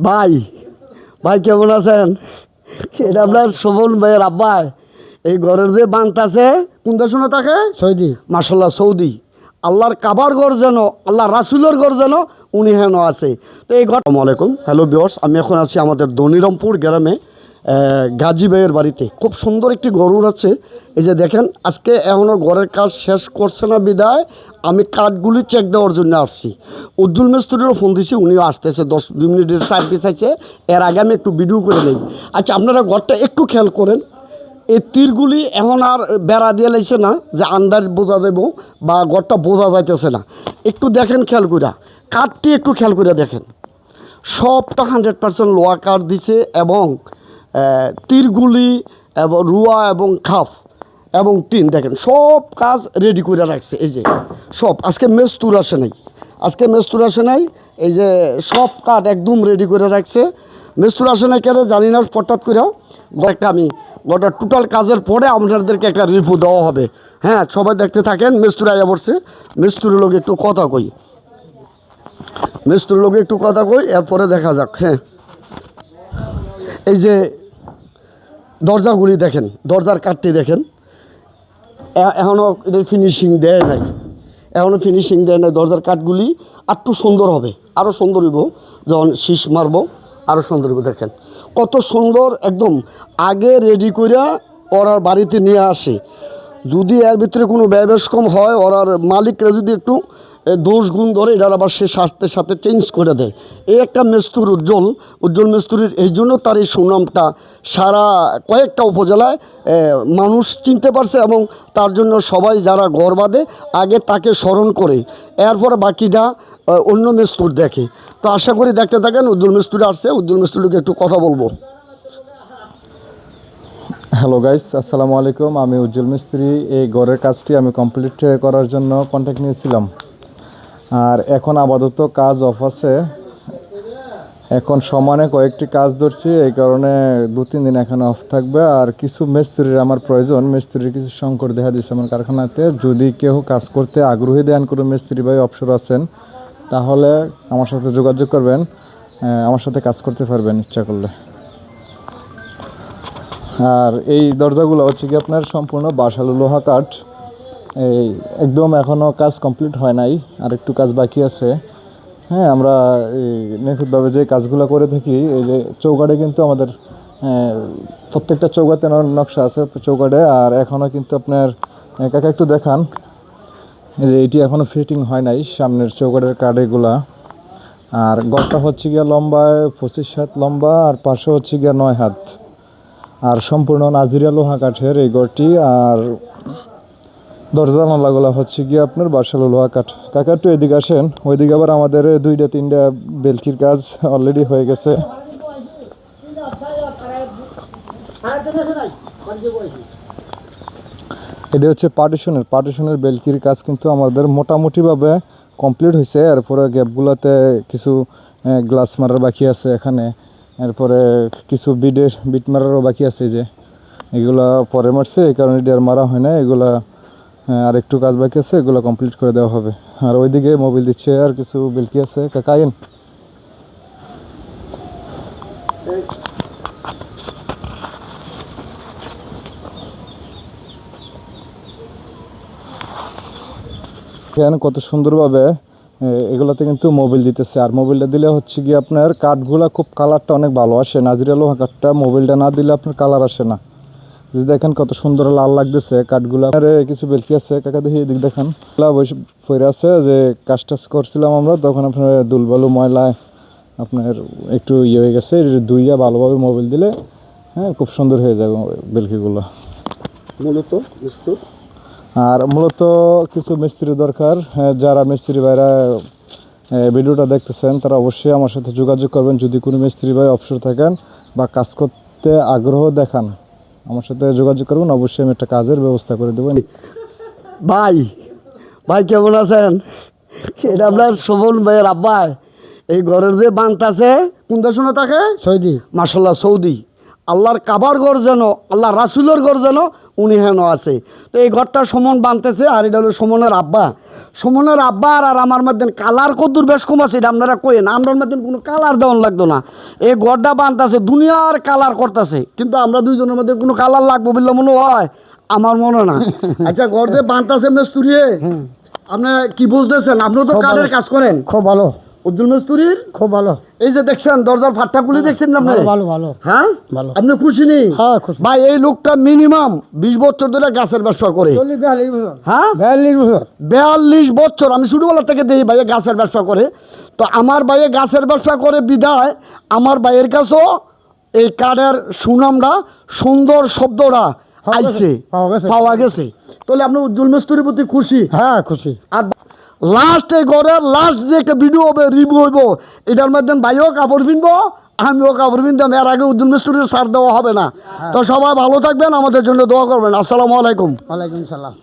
ভাই ভাই কেমন আছেন? এটা আপনার শোভন ভাইয়ের আব্বাই। এই ঘরের যে বানতাছে কোন দেশ শুনে থাকে? সৌদি। মাশাল্লাহ সৌদি। আল্লাহর কাবার ঘর যেন, আল্লাহ রাসুলের ঘর যেন উনি হেন আছে। তো এই ঘর। আসসালামু আলাইকুম, হ্যালো ভিউয়ার্স, আমি এখন আছি আমাদের দনিরামপুর গ্রামে গাজী ভাইয়ের বাড়িতে। খুব সুন্দর একটি গরুর আছে। এই যে দেখেন, আজকে এখনও ঘরের কাজ শেষ করছে না বিদায় আমি কাঠগুলি চেক দেওয়ার জন্য আসছি। উজ্জ্বল মিস্ত্রিরও ফোন দিছি, উনিও আসতেছে 10-2 মিনিটের সার্ভিস আছে। এর আগে আমি একটু ভিডিও করে নেই। আচ্ছা, আপনারা ঘরটা একটু খেয়াল করেন। এই তীরগুলি এখন আর বেড়া দিয়ে লাইছে না যে আন্দাজ বোঝা দেব বা ঘরটা বোঝা যাইতেছে না। একটু দেখেন খেয়াল করে, কাঠটি একটু খেয়াল করে দেখেন। সবটা 100% লোহা কাঠ দিছে এবং তীরগুলি এবং রুয়া এবং খাফ এবং টিন দেখেন সব কাজ রেডি করে রাখছে। এই যে সব, আজকে মেস্তুর আসে নাই, এই যে সব কাঠ একদম রেডি করে রাখছে। মেস্তুর আসে নাই কেন জানি না, হঠাৎ করে একটা আমি গোটা টোটাল কাজের পরে আপনাদেরকে একটা রিভিউ দেওয়া হবে। হ্যাঁ, সবাই দেখতে থাকেন। মিস্ত্রি আয়া পড়ছে, মিস্ত্রির লোক একটু কথা কই, এরপরে দেখা যাক। হ্যাঁ, এই যে দরজাগুলি দেখেন, দরজার কাঠটি দেখেন, এখনও এদের ফিনিশিং দেয় নাই, দরজার কাঠগুলি একটু সুন্দর হবে, আরও সুন্দর হইব যখন শীষ মারব, আরও সুন্দর হইব। দেখেন কত সুন্দর, একদম আগে রেডি করে ওরার বাড়িতে নিয়ে আসে। যদি এর ভিতরে কোনো ব্যয়বেশ কম হয়, ওরার মালিকরা যদি একটু দোষ গুণ ধরে, এটার আবার সে সাথে সাথে চেঞ্জ করে দেয়। এই একটা মিস্ত্রি উজ্জ্বল মিস্ত্রির, এই জন্য তার এই সুনামটা সারা কয়েকটা উপজেলায় মানুষ চিনতে পারছে এবং তার জন্য সবাই যারা ঘর বাঁধে আগে তাকে স্মরণ করে, এরপরে বাকিটা অন্য মিস্ত্রি দেখে। তো আশা করি দেখতে থাকেন। উজ্জ্বল মিস্ত্রি আসছে, উজ্জ্বল মিস্ত্রিকে একটু কথা বলবো। হ্যালো গাইস, আসসালামু আলাইকুম। আমি উজ্জ্বল মিস্ত্রি। এই ঘরের কাজটি আমি কমপ্লিট করার জন্য কন্ট্যাক্ট নিয়েছিলাম, আর এখন আপাতত কাজ অফ আছে। এখন সমানে কয়েকটি কাজ ধরছি, এই কারণে 2-3 দিন এখানে অফ থাকবে। আর কিছু মিস্ত্রির আমার প্রয়োজন, মিস্ত্রির কিছু সংকট দেখা দিচ্ছে আমার কারখানাতে। যদি কেউ কাজ করতে আগ্রহী দেন কোনো মিস্ত্রি ভাই অবসর আছেন, তাহলে আমার সাথে যোগাযোগ করবেন, আমার সাথে কাজ করতে পারবেন ইচ্ছা করলে। আর এই দরজাগুলো হচ্ছে কি আপনার সম্পূর্ণ বাসালু লোহা কাঠ। এই একদম এখনও কাজ কমপ্লিট হয় নাই, আর একটু কাজ বাকি আছে। হ্যাঁ, আমরা এই নিখুঁতভাবে যে কাজগুলো করে থাকি, এই যে চৌকাঠে কিন্তু আমাদের প্রত্যেকটা চৌকাতে নকশা আছে চৌকাঠে। আর এখনও কিন্তু আপনার কাকা একটু দেখান, এই যে এটি এখনও ফিটিং হয় নাই সামনের চৌকাঠের কাঠ এগুলা। আর গড়টা হচ্ছে গিয়া লম্বায় 25 হাত লম্বা, আর পাশে হচ্ছে গিয়া 9 হাত। আর সম্পূর্ণ নাজিরা লোহা কাঠের এই ঘরটি। আর দরজা জানালাগুলো হচ্ছে গিয়ে আপনার বাসালু লোহা কাঠ। কাকা একটু এদিকে আসেন, ওইদিকে আবার আমাদের 2-3টা বেলকির কাজ অলরেডি হয়ে গেছে। এটা হচ্ছে পার্টিশনের বেলকির কাজ কিন্তু আমাদের মোটামুটিভাবে কমপ্লিট হয়েছে। এরপরে গ্যাপগুলোতে কিছু গ্লাস মারার বাকি আছে এখানে, এরপরে কিছু বিট মারারও বাকি আছে। যে এগুলা পরে মারছে, এই কারণে এটি আর মারা হয় না। এগুলা আর একটু কাজ বাকি আছে, এগুলো কমপ্লিট করে দেওয়া হবে। আর ওইদিকে মোবিল দিচ্ছে, আর কিছু বেলকি আছে। কাকাইন কত সুন্দরভাবে এগুলোতে কিন্তু মোবিল দিতেছে। আর মোবিলটা দিলে হচ্ছে কি আপনার কাঠগুলা খুব কালারটা অনেক ভালো আসে। নাজিরা লোহা কাঠটা মোবিলটা না দিলে আপনার কালার আসে না। যদি দেখেন কত সুন্দর লাল লাগতেছে কাঠগুলা। কিছু বেলকি আছে, কাকা দেখি এদিক দেখান। পরে আছে যে কাজ টাজ করছিলাম আমরা, তখন আপনার দুলবালু ময়লায় আপনার একটু ইয়ে হয়ে গেছে। ধুইয়া ভালোভাবে মোবিল দিলে হ্যাঁ খুব সুন্দর হয়ে যাবে বেলকিগুলো। আর মূলত কিছু মিস্ত্রি দরকার। যারা মিস্ত্রি ভাইরা ভিডিওটা দেখতেছেন, তারা অবশ্যই আমার সাথে যোগাযোগ করবেন। যদি কোনো মিস্ত্রি ভাই অবসর থাকেন বা কাজ করতে আগ্রহ দেখান, আমার সাথে যোগাযোগ করবেন, অবশ্যই আমি একটা কাজের ব্যবস্থা করে দেবো। ভাই কেমন আছেন? এটা আপনার শোভন ভাইয়ের আব্বাই। এই ঘরের যে বানতাছে কোন দেশ শুনে থাকে? সৌদি। মাশাল্লাহ সৌদি। আল্লাহর কাবার ঘর যেন, আল্লাহ রাসুলের ঘর যেন উনি হেন আছে। তো এই ঘরটা সুমন বানতেছে, আর এটা হলো সুমনের আব্বা। সুমনের আব্বা আর আমার মধ্যে কালার কদ্দুর বেশ কম আছে, এটা আপনারা কইেন, আমার মধ্যে কোনো কালার দেওয়ান লাগতো না। এই ঘরটা বানতেছে, দুনিয়ার কালার করতেছে, কিন্তু আমরা দুইজনের মধ্যে কোনো কালার লাগবো বললে মনে হয় আমার মনে না। আচ্ছা, ঘর দিয়ে বানতেছে মিস্ত্রি, আপনি কি বুঝতেছেন? আপনিও তো কাঠের কাজ করেন। খুব ভালো, উজ্জ্বল মিস্ত্রির খুব ভালো। এই যে দেখছেন দরজার ফাট্টাগুলি দেখছেন না আপনি? ভালো ভালো। হ্যাঁ, ভালো। আপনি খুশি নেই? হ্যাঁ, খুশি। ভাই এই লোকটা মিনিমাম 20 বছর ধরে গাছের ব্যবসা করে। 42 বছর। হ্যাঁ, 42 বছর। 42 বছর। আমি ছোটবেলা থেকে দেখি ভাইয়া গাছের ব্যবসা করে। তো আমার ভাইয়ে গাছের ব্যবসা করে বিধায় আমার ভাইয়ের কাছেও এই কাঠের সুনামটা, সুন্দর শব্দটা আইছে, পাওয়া গেছে। তাহলে আপনি উজ্জ্বল মিস্ত্রির প্রতি খুশি? হ্যাঁ, খুশি। আর লাস্ট এই ঘরের লাস্ট যে একটা ভিডিও হবে, রিভিউ হইব, এটার মধ্যে ভাইও কাপড় কিনবো, আমিও কাপড় কিনতাম। এর আগে উজ্জ্বল মিস্ত্রির ছাড় দেওয়া হবে না। তো সবাই ভালো থাকবেন, আমাদের জন্য দোয়া করবেন। আসসালামু আলাইকুম। ওয়ালাইকুম সালাম।